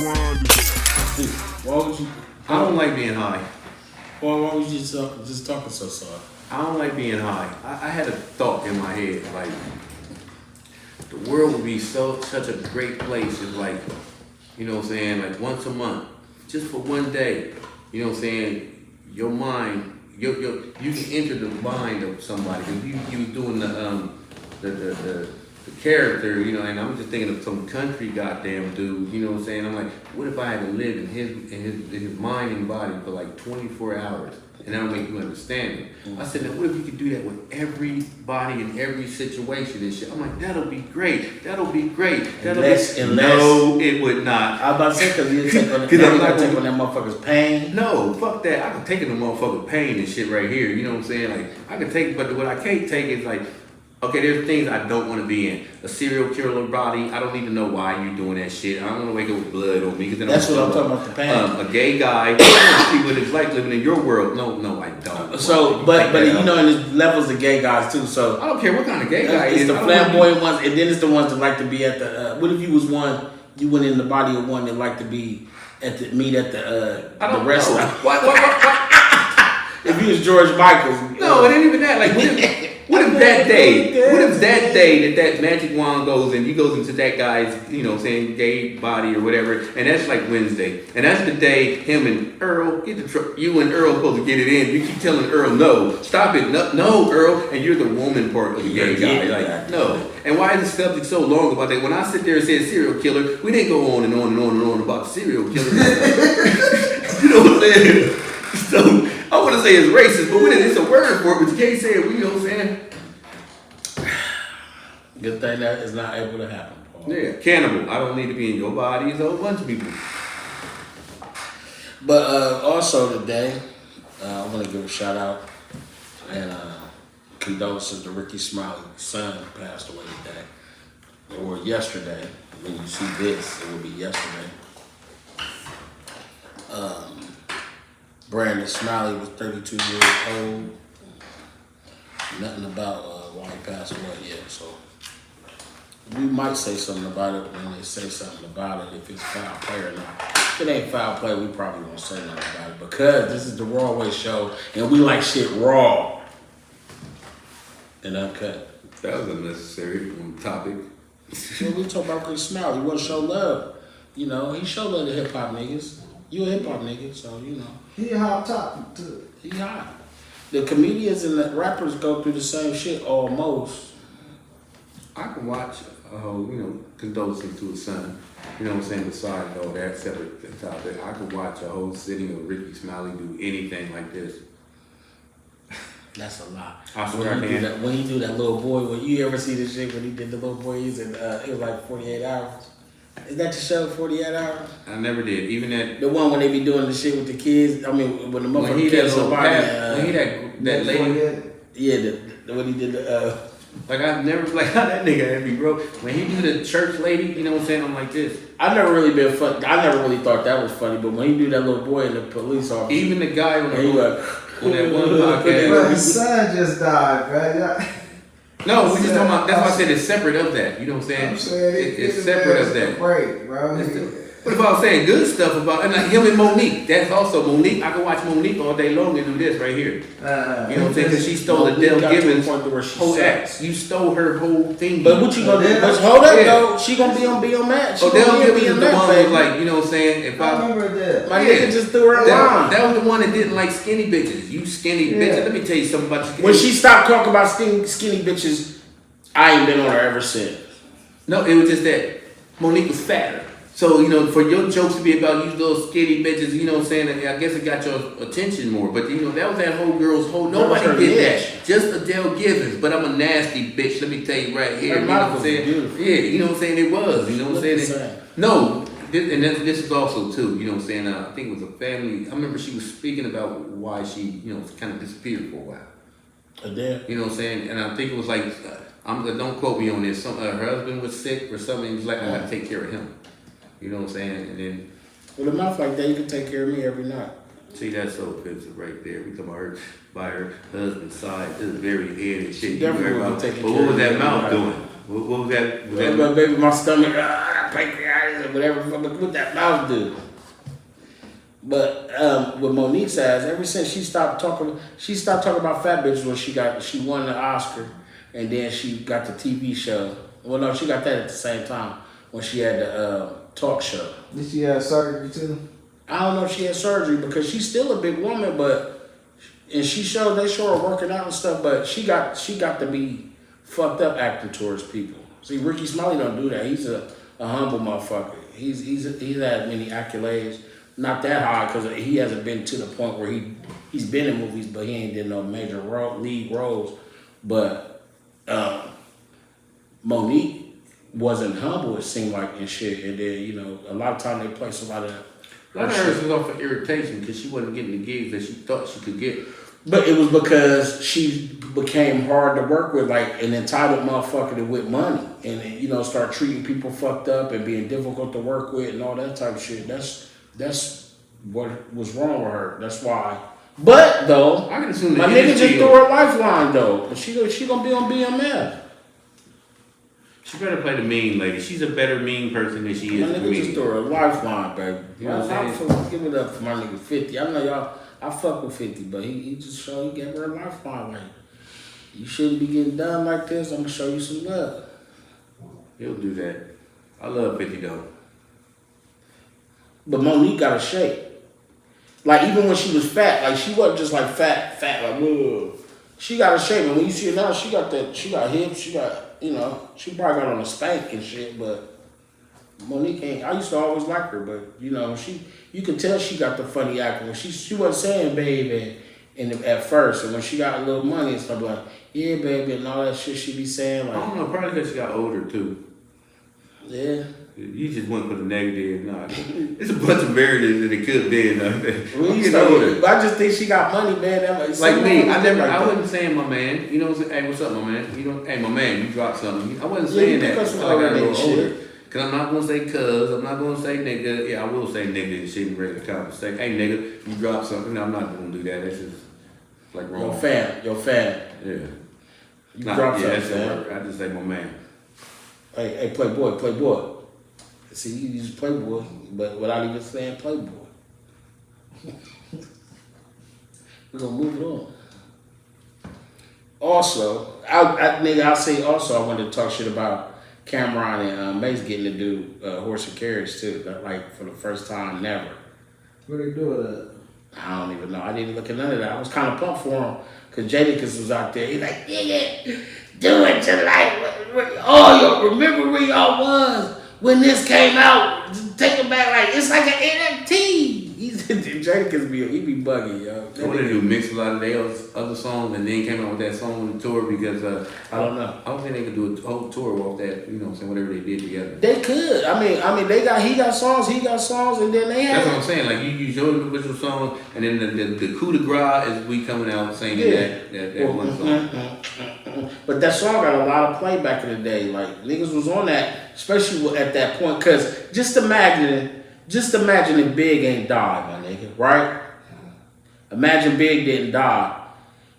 Why would you? I don't like being high. Why would you just talking so soft? I don't like being high. I had a thought in my head, like, the world would be such a great place if, like, you know what I'm saying, like once a month, just for one day, you know what I'm saying, your mind, you can enter the mind of somebody, because you doing the character, you know, and I'm just thinking of some country goddamn dude, you know what I'm saying, I'm like, what if I had to live in his mind and body for like 24 hours? And that'll make you understand it. I said, now what if you could do that with everybody in every situation and shit? I'm like, that'll be great. No, it would not. I was about to say, because you take on that motherfucker's pain. No, fuck that. I can take the motherfucker's pain and shit right here. You know what I'm saying? Like, I can take, but what I can't take is like, okay, there's things I don't want to be in. A serial killer body, I don't need to know why you're doing that shit. I don't want to wake up with blood on me. That's what I'm talking about, the pain. A gay guy, I want to see what it's like living in your world. No, I don't. So, but you know, and there's levels of gay guys too, so. I don't care what kind of gay guy it is. It's the flamboyant ones, and then it's the ones that like to be at the, what if you was one, you went in the body of one that like to be at the wrestling. What? If you was George Michael. No, it ain't even that. Like, what if that day that magic wand goes and he goes into that guy's, you know, saying gay body or whatever, and that's like Wednesday, and that's the day him and Earl you and Earl supposed to get it in. You keep telling Earl no, stop it, no, Earl, and you're the woman part of the gay guy. Like, no. And why is the subject so long about that? When I sit there and say serial killer, we didn't go on and on and on and on about serial killer. You know what I'm saying? So I want to say it's racist, but it's a word for it, but you can't say it. You know what I'm saying? Good thing that is not able to happen, Paul. Yeah, cannibal. I don't need to be in your body. It's a whole bunch of people. But also today, I want to give a shout out and condolences to Rickey Smiley's son who passed away today, or yesterday. When you see this, it will be yesterday. Brandon Smiley was 32 years old. Nothing about why he passed away yet, so we might say something about it when they say something about it, if it's foul play or not. If it ain't foul play, we probably won't say nothing about it, because this is the Raw Way show, and we like shit raw and uncut. That was unnecessary topic. Well, we talk about Chris Smiley. He want to show love. You know, he show love to hip hop niggas. You a hip hop nigga, so you know. He a hot topic too. He hot. The comedians and the rappers go through the same shit almost. I can watch condolences to his son. You know what I'm saying? Besides all that separate topic, I could watch a whole sitting of Rickey Smiley do anything like this. That's a lot. I swear I can. When he do that little boy, when you ever see this shit when he did the little boy, it was like 48 hours. Is that the show, 48 Hours? I never did. Even that. The one when they be doing the shit with the kids. I mean, when the motherfucker kills somebody. When he that lady. Yeah, when he did the. Like I've never how that nigga had me, bro. When he do the church lady, you know what I'm saying? I'm like this. I never really been fun. I never really thought that was funny, but when he do that little boy and the police officer. Even the guy on that one podcast. Bro, his son just died, bro. No, we just talking about. That's why I said it's separate of that. You know what I'm saying? It's separate of that. Break, bro. But if I was saying good stuff about and like him and Monique, that's also Monique. I could watch Monique all day long and do this right here. You know what I'm saying? Because she stole Adele Gibbons' whole act. You stole her whole thing. But what you gonna do? Hold up, though. She gonna be on Match. Adele Gibbons is the one who was like, you know what I'm saying? If I remember that. My nigga just threw her line. That was the one that didn't like skinny bitches. You skinny bitches. Let me tell you something about you. When she stopped talking about skinny bitches, I ain't been on her ever since. No, it was just that Monique was fatter. So, you know, for your jokes to be about you little skinny bitches, you know what I'm saying? I guess it got your attention more. But, you know, that was that whole girl's whole... Nobody did that. Just Adele Gibbons. But I'm a nasty bitch. Let me tell you right here. Her you know what I'm saying? Beautiful. Yeah, you know what I'm saying? It was. You know what I'm saying? No. This is also, too, you know what I'm saying? I think it was a family... I remember she was speaking about why she, you know, kind of disappeared for a while. Adele? You know what I'm saying? And I think it was like... don't quote me on this. Her husband was sick or something. He was like, I got to take care of him. You know what I'm saying? And then... With a mouth like that, you can take care of me every night. See, that's so offensive right there. We talking about her by her husband's side to the very end and shit. Definitely but what was that mouth doing? What was that? Baby, my stomach. got pancreatitis or whatever. What that mouth do? But with Monique's ass, ever since she stopped talking about fat bitches when she won the Oscar, and then she got the TV show. Well, no, she got that at the same time when she had the talk show. Did she have surgery too? I don't know if she had surgery because she's still a big woman, and they show her working out and stuff, but she got to be fucked up acting towards people. See, Rickey Smiley don't do that. He's a humble motherfucker. He's had many accolades, not that high because he hasn't been to the point where he's been in movies, but he ain't did no major lead roles. But Monique wasn't humble, it seemed like, and shit. And then a lot of time they place a lot of. A lot of hers was off of irritation because she wasn't getting the gigs that she thought she could get. But it was because she became hard to work with, like an entitled motherfucker with money, and start treating people fucked up and being difficult to work with and all that type of shit. That's what was wrong with her. That's why. But though, I can assume my nigga just threw her lifeline though. But she gonna be on BMF. She better play the mean lady. She's a better mean person than she is. My nigga just threw her lifeline, baby. You know what I'm saying? Give it up for my nigga 50. I know y'all. I fuck with 50, but he just showed he gave her a lifeline. Like, you shouldn't be getting done like this. I'm gonna show you some love. He'll do that. I love 50 though. But Monique got a shape. Like even when she was fat, like she wasn't just like fat, like whoa. She got a shape, and when you see her now, she got hips, she got, she probably got on a spank and shit, but Monique ain't. I used to always like her, but you could tell she got the funny acting. When she wasn't saying baby at first, and when she got a little money and stuff like, yeah, baby, and all that shit she be saying, like, I don't know, probably because she got older too. Yeah. You just went for the negative. Nah, it's a bunch of variables that it could have been. I just think she got money, man. Like me, I wasn't saying my man. You know what I'm saying? Hey, what's up, my man? Hey, my man, you dropped something. I wasn't saying that until I got a little older. Cause I'm not gonna say cuz, I'm not gonna say nigga. Yeah, I will say nigga and shit in regular conversation. Hey nigga, you dropped something. No, I'm not gonna do that. That's just like wrong. Your fan. Yeah. You dropped something, man. I just say my man. Hey, playboy. See, you use playboy, but without even saying playboy. We're gonna move it on. Also, I'll say also I wanted to talk shit about Camron and Mase getting to do horse and carriage too, like for the first time never. What they do with that? I don't even know. I didn't look at none of that. I was kind of pumped for him because Jadakiss was out there. He's like, yeah, do it tonight. Remember where y'all was when this came out? Take it back, like it's like an NFT. Jadakiss he be bugging, yo. I wanted to mix a lot of their other songs and then came out with that song on the tour because I don't know. I don't think they could do a whole tour off that, whatever they did together. They could. I mean he got songs, and then they had. That's what I'm saying. Like you use your individual song, and then the coup de grace is we coming out singing that one song. But that song got a lot of play back in the day. Like niggas was on that, especially at that point. Because just imagine if Big ain't died, my nigga, right? Imagine Big didn't die.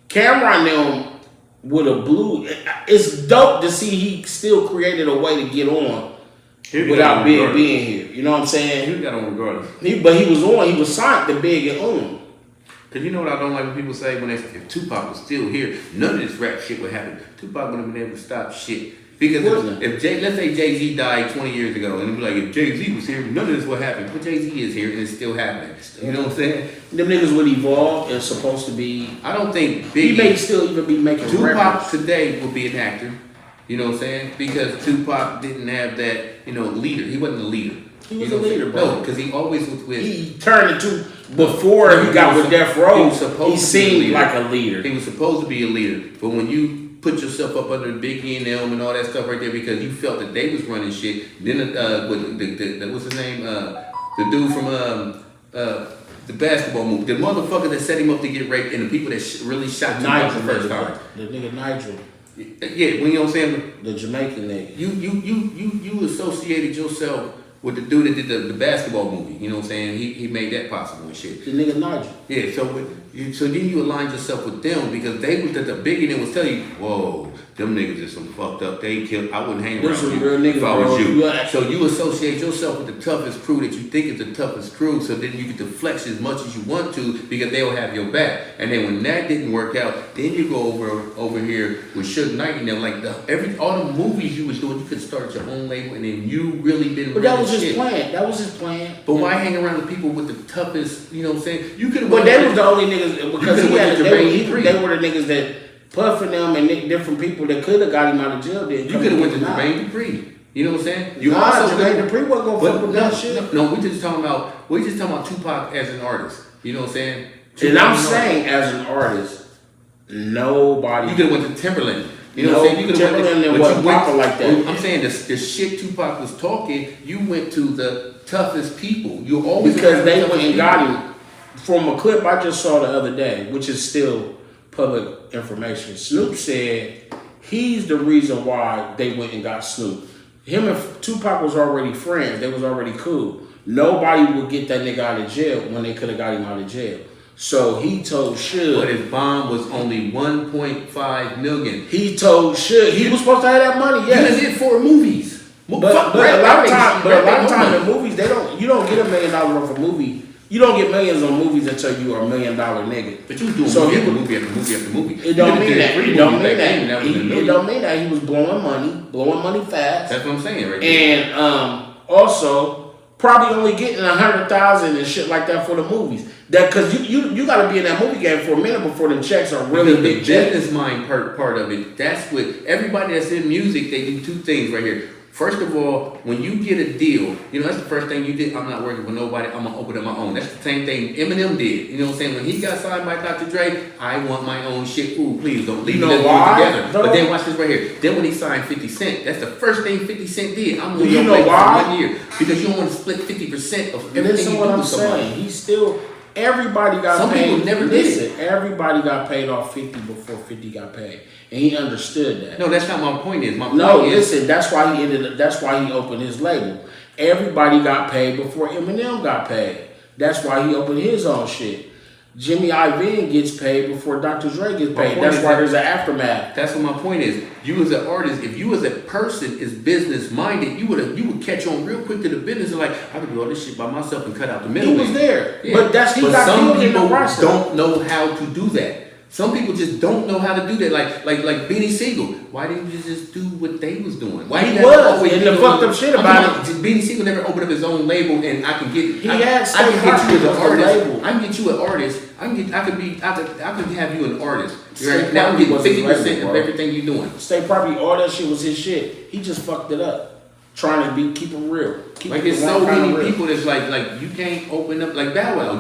Camron them would have blew. It's dope to see he still created a way to get on without Big being here. You know what I'm saying? He got on regardless. But he was on. He was signed to Big and on. Cause you know what I don't like when people say if Tupac was still here, none of this rap shit would happen. Tupac wouldn't have been able to stop shit. Because let's say Jay-Z died 20 years ago, and it'd be like, if Jay-Z was here, none of this would happen. But Jay-Z is here, and it's still happening. You know what I'm saying? Them niggas would evolve. It's supposed to be. I don't think Biggie. He may still even be making Tupac records. today would be an actor. You know what I'm saying? Because Tupac didn't have that, leader. He wasn't a leader. He was a leader, bro. No, because he always was with. He turned into before he got with Death Row. He seemed like a leader. He was supposed to be a leader, but when you put yourself up under Biggie and them and all that stuff right there because you felt that they was running shit. Then what's his name? The dude from the basketball movie, the motherfucker that set him up to get raped, and the people that really shot Tupac the first time. The nigga Nigel. Yeah, when you know what I'm saying. The Jamaican nigga. You associated yourself with the dude that did the basketball movie. You know what I'm saying? He made that possible and shit. The nigga Nigel. Yeah, so So then you aligned yourself with them because they was the biggie that was telling you, whoa, them niggas is some fucked up. They killed. I wouldn't hang around This is with real you niggas, if I was bro. you. So you associate yourself with the toughest crew that you think is the toughest crew. So then you get to flex as much as you want to because they'll have your back. And then when that didn't work out, then you go over here with Suge Knight and them. Like all the movies you was doing, you could start your own label and then you really didn't. But that was his plan. That was his plan. But why hang around the people with the toughest? You know what I'm saying? You could. But they was the only niggas because they were the niggas that Puffin them and different people that could have got him out of jail. You could have went to Jermaine Dupri. You know what I'm saying? You Jermaine Dupri wasn't gonna fuck with that shit. No, we just talking about Tupac as an artist. You know what I'm saying? And I'm saying as an artist, nobody. You could have went to Timberland. You know what I'm saying? You Timberland wasn't popping like that. I'm saying the shit Tupac was talking. You went to the toughest people. You always because they went and got him. From a clip I just saw the other day, which is still public information. Snoop said he's the reason why they went and got Snoop. Him and Tupac was already friends. They was already cool. Nobody would get that nigga out of jail when they could have got him out of jail. So he told Suge. But his bond was only 1.5 million. He told Suge he was supposed to have that money. Yes. He did 4 movies. But a lot of time in movies you don't get $1 million worth of movie. You don't get millions on movies until you are $1 million nigga. But you was doing movie after movie. It don't mean that. It don't mean that. It don't mean that he was blowing money fast. That's what I'm saying, right there. And also probably only getting 100,000 and shit like that for the movies. That because you got to be in that movie game for a minute before the checks are really big. The business mind part of it. That's what everybody that's in music. They do 2 things right here. First of all, when you get a deal, that's the first thing you did. I'm not working for nobody. I'm going to open up my own. That's the same thing Eminem did. You know what I'm saying? When he got signed by Dr. Dre, I want my own shit. Ooh, please don't leave me together. But then watch this right here. Then when he signed 50 Cent, that's the first thing 50 Cent did. I'm going to for 1 year. Because you don't want to split 50% of everything you do with somebody. He's still... Everybody got paid. Some people never did. Everybody got paid off 50 before 50 got paid, and he understood that. No, that's not my point. That's why he ended up. That's why he opened his label. Everybody got paid before Eminem got paid. That's why he opened his own shit. Jimmy Iovine gets paid before Dr. Dre gets paid. That's why there's an aftermath. That's what my point is. You as an artist, if you as a person is business minded, you would catch on real quick to the business and like, I could do all this shit by myself and cut out the middle. He was there. Yeah. But some people don't know how to do that. Some people just don't know how to do that. Like Beanie Siegel. Why didn't you just do what they was doing? Why he was. And the fucked up shit about it. Beanie Siegel never opened up his own label, and I can get. I can get you as an artist. I can get you an artist. I could have you an artist. Right now, I'm getting 50% of everything you're doing. State Property, all that shit was his shit. He just fucked it up. Trying to keep it real. There's so many people that's like you can't open up like Bow Wow.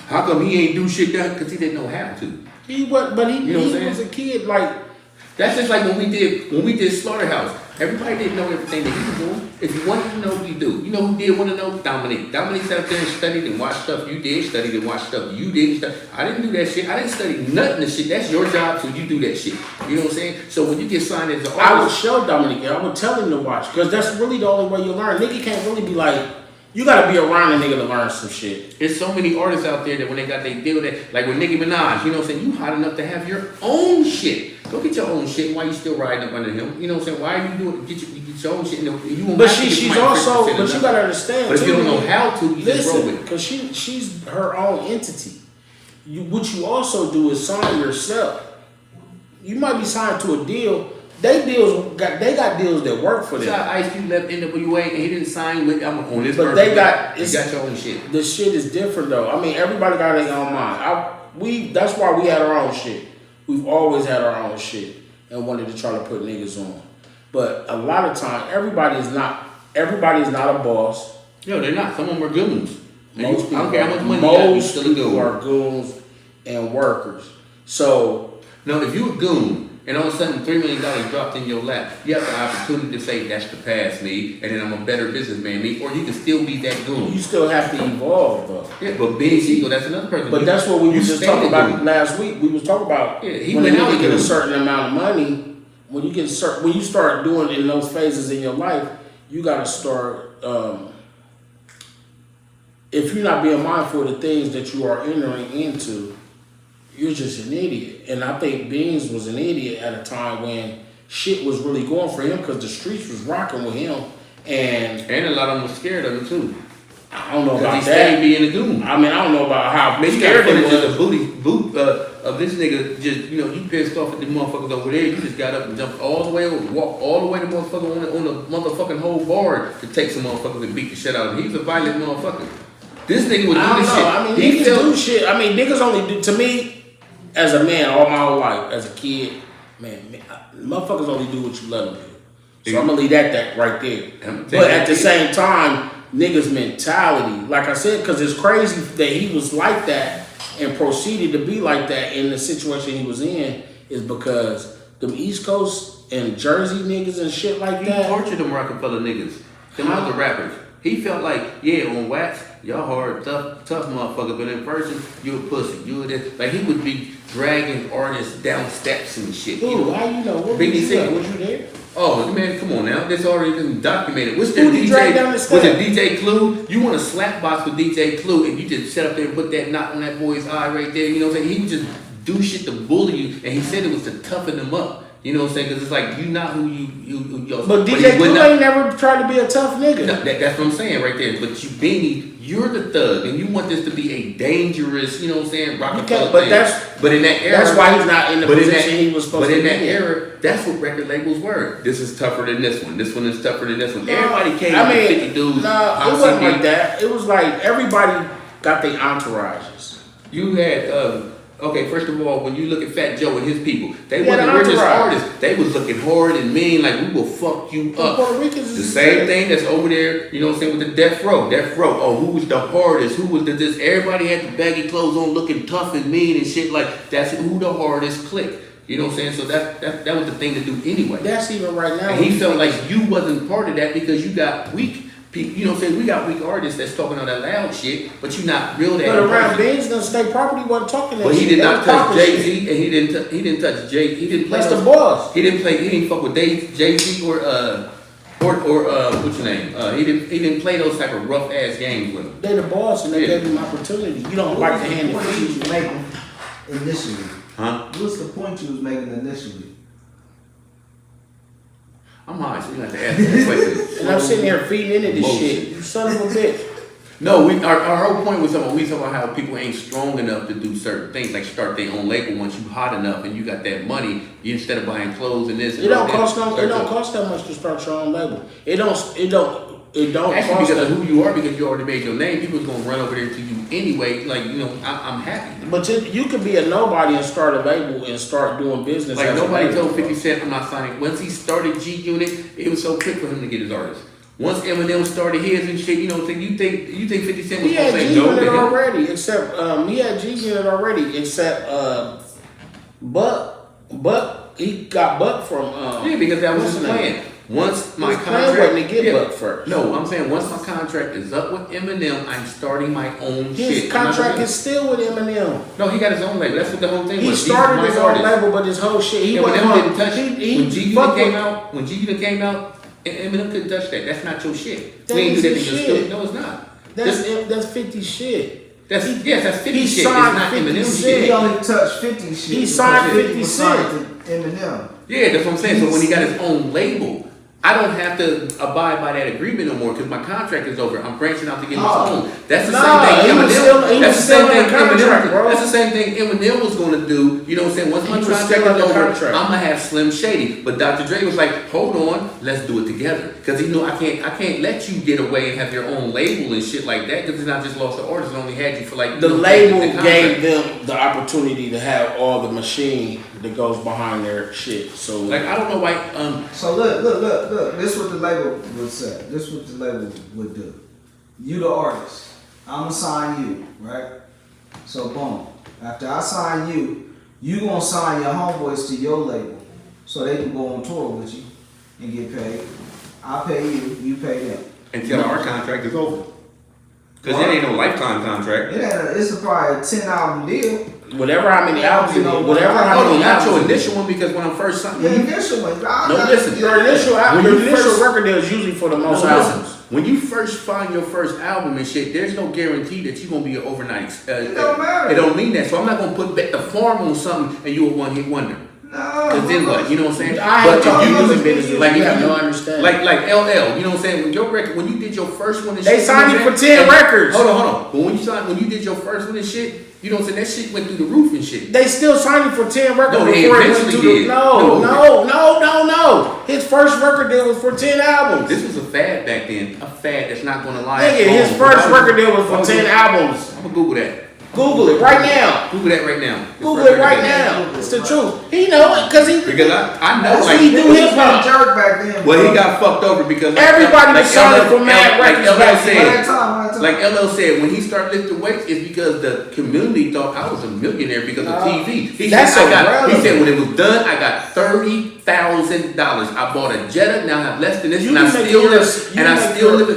How come he ain't do shit done? Because he didn't know how to. He was a kid like. That's just like when we did Slaughterhouse. Everybody didn't know everything that he was doing. If you wanted to know, you do. You know who did want to know? Dominique. Dominique sat up there and studied and watched stuff you did, studied and watched stuff you did. I didn't do that shit. I didn't study nothing of shit. That's your job, so you do that shit. You know what I'm saying? So when you get signed as an artist, I would show Dominique. I would tell him to watch because that's really the only way you learn. Nigga can't really be like. You gotta be around a nigga to learn some shit. There's so many artists out there that when they got their deal, that like with Nicki Minaj, you know what I'm saying? You hot enough to have your own shit. Go get your own shit. Why you still riding up under him? You know what I'm saying? Why are you doing? Get your own shit. You won't. But she's also. But you gotta understand. But if you don't know how to, you just roll with it. Because she's her own entity. What you also do is sign yourself. You might be signed to a deal. They got deals that work for them. Ice Cube left NWA and he didn't sign with I'm on this. But they got you got your own shit. The shit is different though. I mean, everybody got their own mind. That's why we had our own shit. We've always had our own shit and wanted to try to put niggas on. But a lot of time, everybody is not a boss. No, they're not. Some of them are goons. Most people, I don't care how much money you got, you still a goon. Are goons and workers. So no, if you a goon. And all of a sudden, $3 million dropped in your lap. You have the opportunity to say, that's the past me, and then I'm a better businessman me, or you can still be that goon. You still have to evolve, though. Yeah, but Beanie Siegel, that's another person. But that's what we were just talking about last week. We was talking about when you get a certain amount of money, when you start doing in those phases in your life, you got to start, if you're not being mindful of the things that you are entering into, you're just an idiot. And I think Beans was an idiot at a time when shit was really going for him because the streets was rocking with him. And a lot of them were scared of him too. I don't know about he that. stayed being a goon. I mean, I don't know about how Man, you scared got he footage was. of the boot of this nigga just, you know, you pissed off at the motherfuckers over there. You just got up and jumped all the way over, walked all the way to motherfucker on the motherfucking whole bar to take some motherfuckers and beat the shit out of him. He was a violent motherfucker. This nigga was doing this shit. I mean, He niggas felt do shit. I mean, niggas only do, to me, as a man, all my whole life, as a kid, man, motherfuckers only do what you let them do. So I'm gonna leave that right there. But at the same time, niggas' mentality, like I said, because it's crazy that he was like that and proceeded to be like that in the situation he was in, is because them East Coast and Jersey niggas and shit like he that. tortured them Rockefeller niggas, them other rappers. He felt like, yeah, on wax, y'all hard, tough motherfucker, but in person, you a pussy. You a this. Like, he would be dragging artists down steps and shit. Ooh, how you know? What Biggie was you said- at? Was you there? Oh man, come on now. This already been documented. What's Who the did he DJ? drag down the Was steps? it DJ Clue? You want to slap box with DJ Clue and you just sit up there and put that knot on that boy's eye right there. You know what I'm saying? He would just do shit to bully you, and he said it was to toughen him up. You know what I'm saying? Because it's like you not who you. But DJ Clue ain't never tried to be a tough nigga. No, that's what I'm saying right there. But you, Beanie, you're the thug, and you want this to be a dangerous, you know what I'm saying, Rockefeller but thing. that's- but in that era, That's why he's not in the but in position that- he was supposed But to in be that in. era, that's what record labels were. This is tougher than this one. This one is tougher than this one. No, Everybody came I with mean, 50 dudes. No, on it wasn't CD. like that. It was like everybody got their entourages. You had, okay, first of all, when you look at Fat Joe and his people, they Yeah, weren't the the richest entourage. artists. They was looking hard and mean, like, we will fuck you The up. Puerto Ricans The is same dead. thing that's over there, you know what I'm saying, with the Death Row. Death Row, oh, who was the hardest? Who was the this? Everybody had the baggy clothes on looking tough and mean and shit. Like, that's who the hardest click. You know what I'm saying? So that was the thing to do anyway. That's even right now. And he felt like you wasn't part of that because you got weak people. You know what I'm saying? We got weak artists that's talking all that loud shit, but you not real that. But in around person. Ben's and State Property wasn't talking that But he shit. did They not was touch popping Jay shit. Z, and he didn't touch Jay. He didn't play. That's the those- boss. He didn't fuck with Jay Z or what's your name? He didn't play those type of rough ass games with him. They the boss and they Yeah. gave him opportunity. You don't like to hand it What you feed. was making initially? Huh? What's the point you was making initially? I'm high, so you have to ask that question. And I'm sitting here feeding into this Bullshit. shit. You son of a bitch. No, our whole point was we talking about how people ain't strong enough to do certain things, like start their own label. Once you hot enough and you got that money, you instead of buying clothes and this, and It don't all that, cost no. start It don't your- cost that much to start your own label. It don't Actually, cost because that. of who you are, because you already made your name, people's gonna run over there to you anyway. Like, you know, I'm happy. But you could be a nobody and start a label and start doing business. Like as a nobody label. told 50 Cent I'm not signing. Once he started G Unit, it was so quick for him to get his artists. Once Eminem started his and shit, you know, you think 50 Cent was He gonna had say G no to Unit him? already, except he had G Unit already, except Buck he got Buck from Yeah, because that was what's his his name? plan. Once my His plan contract, wasn't to get Buck first. No, I'm saying once my contract is up with Eminem, I'm starting my own His shit. contract is still with Eminem. No, he got his own label. That's what the whole thing He was. started He's his my own artist. label, but his whole shit he And wasn't Eminem gonna- didn't touch he when G Unit fucked came with- out. When G Unit came out, Eminem couldn't touch that. That's not your shit. That We ain't do is that in his your shit. studio. No, it's not. That's 50 shit. That's 50 he shit. It's signed not 50 Eminem Cent. shit. He only touched 50 shit. He because signed 50 was Cent. signed to Eminem. Yeah, that's what I'm saying. So when he got his own label, I don't have to abide by that agreement no more because my contract is over. I'm branching out to get my own. That's the Nah, same thing he was Eminem. still- he That's was the same still in thing the contract, Eminem. bro. That's the same thing Eminem was going to do. You know what I'm saying? Once my He was contract still in is the over, contract. I'm gonna have Slim Shady. But Dr. Dre was like, "Hold on, let's do it together." Because he knew I can't let you get away and have your own label and shit like that. Because it's not just lost the artist. It only had you for like The you know, label the contract. gave them the opportunity to have all the machine that goes behind their shit. So Like I don't know why. So look. This is what the label would say. This is what the label would do. You the artist. I'ma sign you, right? So boom. After I sign you, you gonna sign your homeboys to your label. So they can go on tour with you and get paid. I pay you, you pay them. Until our contract is over. Because it ain't no lifetime contract. It's probably a 10 album deal. whatever how many albums, You know, whatever how No, many not your albums. initial one because when I first signed The initial one. No, listen. Your initial When you record deal is usually for the most No, albums. when you first find your first album and shit, there's no guarantee that you're gonna be an overnight. It don't matter. It don't mean that. So I'm not gonna put the farm on something and you a one hit wonder. Cause then what? You know what I'm saying? But if you music business, like you if have you no understanding. like LL, you know what I'm saying? When your record, when you did your first one and They shit, signed you know you what for I'm saying? 10 records. Hold on. But when you did your first one and shit, you know what I'm saying? That shit went through the roof and shit. They still signed him for 10 records No, they before it went eventually to the did. No. His first record deal was for 10 albums. This was a fad back then. A fad that's not gonna last. Nigga, his long. first record deal was for 10 albums. I'm gonna Google that. Google it right now. Google that right now. Google it right now. It's the truth. He know it because I know like he do hip He hop. was a jerk back then. well, he got fucked over because Everybody was signing for mad like records LL back said. One time. Like LL said, when he started lifting weights, it's because the community thought I was a millionaire because of TV. He That's said, irrelevant. he said when it was done, I got $30,000. I bought a Jetta, now I have less than this, and I still live in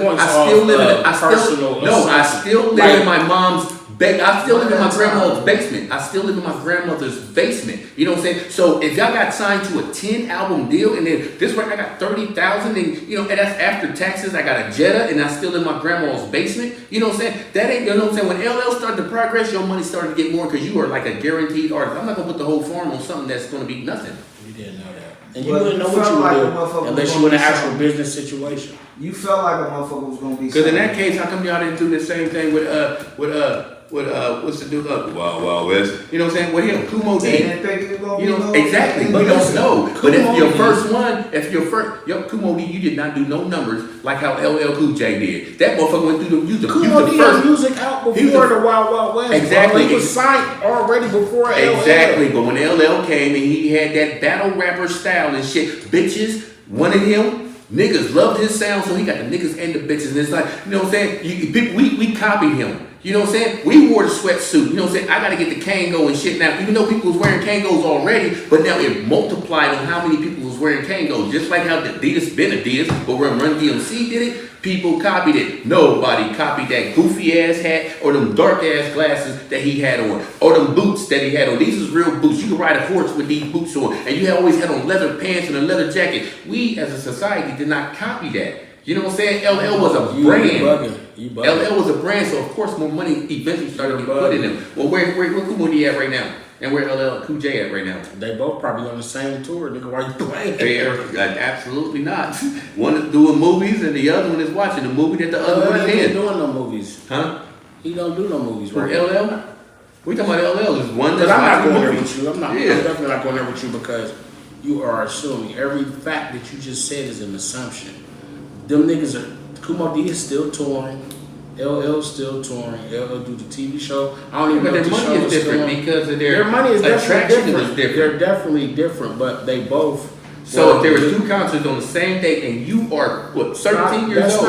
my mom's. I still live in my grandmother's basement. I still live in my grandmother's basement. You know what I'm saying? So if y'all got signed to a 10 album deal and then this right I got 30,000 and you know and that's after taxes, I got a Jetta and I still live in my grandma's basement. You know what I'm saying? That ain't, you know what I'm saying? When LL started to progress, your money started to get more because you are like a guaranteed artist. I'm not gonna put the whole farm on something that's gonna be nothing. You didn't know that. And you wouldn't know what you would do unless you were in an actual business situation. You felt like a motherfucker was gonna be. Because in that case, how come y'all didn't do the same thing with what's the dude Wild West? You know what I'm saying? With him, Kumo D. You know exactly. We don't know. But if your first one, Kumo D, you did not do no numbers like how LL Cool J did. That motherfucker went through the Kumo D had music out before the Wild West. Exactly. He was signed already before LL. Exactly. But when LL came and he had that battle rapper style and shit, bitches wanted him. Niggas loved his sound, so he got the niggas and the bitches. And it's like, you know what I'm saying? We copied him. You know what I'm saying? We wore the sweatsuit. You know what I'm saying? I gotta get the Kango and shit now. Even though people was wearing Kangos already, but now it multiplied on how many people was wearing Kangos. Just like how Adidas been Adidas, but when Run DMC did it, people copied it. Nobody copied that goofy ass hat or them dark ass glasses that he had on, or them boots that he had on. These is real boots. You can ride a horse with these boots on, and you always had on leather pants and a leather jacket. We as a society did not copy that. You know what I'm saying? LL was a brand. You bugging. LL was a brand, so of course more money eventually started getting put in them. Well, where Kumo D at right now? And where LL Cool J at right now? They both probably on the same tour, nigga. Why you playing? Absolutely not. One is doing movies and the other one is watching the movie that the other one is He ain't in. doing no movies. Huh? He don't do no movies, For right? LL? We talking about LL is one Because that's I'm not watching going there movies. with you. I'm definitely not going there with you because you are assuming every fact that you just said is an assumption. Them niggas are. Kumo D is still touring. LL still touring. LL do the TV show. I don't even know But if their the show money is is different still on. because of Their money is definitely attraction different. is different. They're definitely different, but they both. So if there were two concerts on the same day and you are what 13 years old,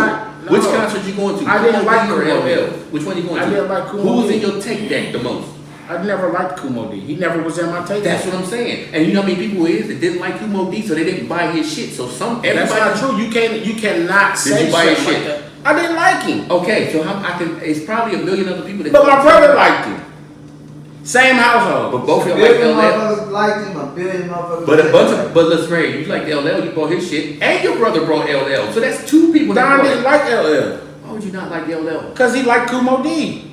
which concert you going to? I didn't like or Kumo D. LL? Which one you going to? I didn't like Kumo Who was D. in your tape deck the most? I never liked Kumo D. He never was in my tape. That's what I'm saying. And you know how many people is that didn't like Kumo D, so they didn't buy his shit. So everybody. That's not true. You cannot say you buy his shit like shit? that. I didn't like him. Okay, so it's probably a million other people that. But my brother liked him. Same household. But both of y'all Billion like LL. motherfuckers liked him. A billion motherfuckers. But let's say you like LL, you bought his shit, and your brother brought LL. So that's two people that Don brought didn't it. like LL. Why would you not like LL? Because he liked Kumo D.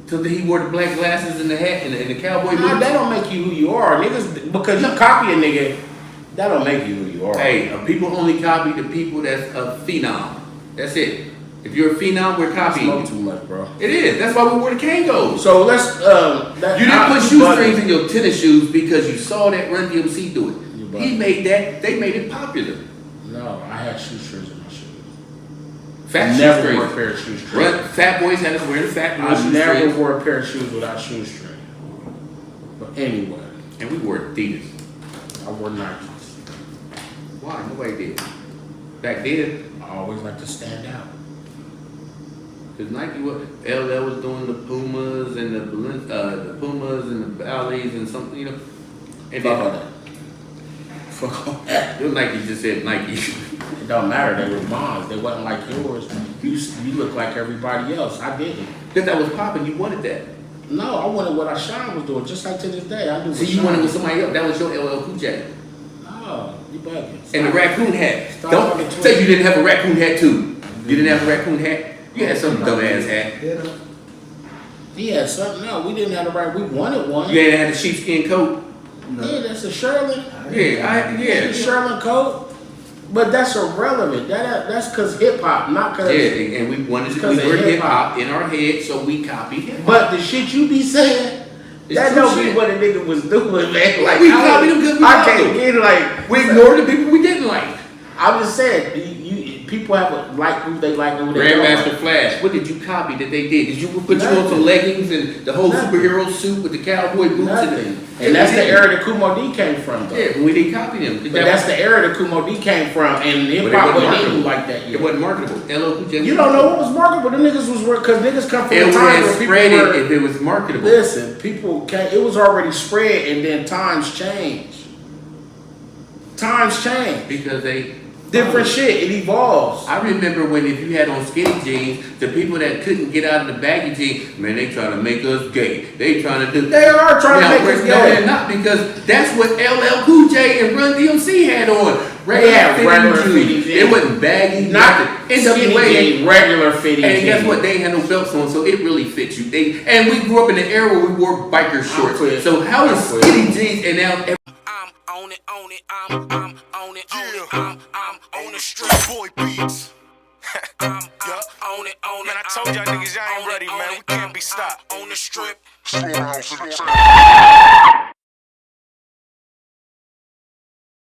So he wore the black glasses and the hat and the cowboy boots. Nah, that don't make you who you are. Niggas, because you copy a nigga, that don't make you who you are. Hey, people only copy the people that's a phenom. That's it. If you're a phenom, we're copying Smoke you. too much, bro. It is. That's why we wore the Kangos. So let's, You didn't put shoestrings in your tennis shoes because you saw that Run DMC do it. He made that. They made it popular. No, I had shoestrings in my shoes. Fat Never shoestrings. wore a pair of shoestrings. Fat boys had to wear the fat boy I shoestrings. never wore a pair of shoes without shoestrings. But anyway, And we wore Adidas. I wore Nikes. Why? Nobody did. Back then, I always like to stand out. because Nike was, LL was doing the Pumas and the Pumas and the Ballets and something, you know. And Fuck all that. Fuck all that. Your Nike just said Nike. It don't matter. They were moms. They wasn't like yours. You look like everybody else. I didn't. Because that was popping, you wanted that. No, I wanted what Sean was doing. Just like to this day, I do. See, you wanted with somebody else. That was your LL Cool J. No. You bugging. And the raccoon hat. Stop Don't fucking say you tweaking. didn't have a raccoon hat too. You didn't have a raccoon hat? You had some dumbass hat. You know? He had something else. We didn't have the right. We wanted one. You ain't had a sheepskin coat? No. Yeah, that's a Sherlin. Yeah. The Sherlin coat. But that's irrelevant. That's because hip hop, not because. Yeah, and we wanted to, we were hip hop in our head, so we copied hip hop. But the shit you be saying, that don't be what a nigga was doing, man. Like, we copied them because we I loved can't them. get like. We ignored the people we didn't like. I'm just saying, people have a like who they like and who they don't Grandmaster like. Flash, what did you copy that they did? Did you put you on some leggings and the whole Nothing. superhero suit with the cowboy boots? Nothing. And that's the era that Kumo D came from, though. Yeah, we didn't copy them. But that's the era that Kumo D came from, and hip hop wasn't even like that yet. It wasn't marketable. You don't know what was marketable. The niggas was because niggas come from It the would time have where people spread were. it if it was marketable. Listen, people came, it was already spread, and then times change. Times change. Because they Different shit. It evolves. I remember when if you had on skinny jeans, the people that couldn't get out of the baggy jeans, man, they trying to make us gay. They trying to do. They are trying to make us No, gay. they're not, because that's what LL Cool J and Run DMC had on. They had regular fitting jeans. It wasn't baggy. Not the skinny jeans, regular fitting And guess jeans. what? They ain't had no belts on, so it really fits you. And we grew up in the era where we wore biker shorts. quit. So how is I'm quit. skinny jeans and now? I'm on it, I'm on it, I'm on the strip. Boy beats. I'm on it, Man, I told y'all niggas y'all ain't ready, man. We can't be stopped. on the strip. Slow down,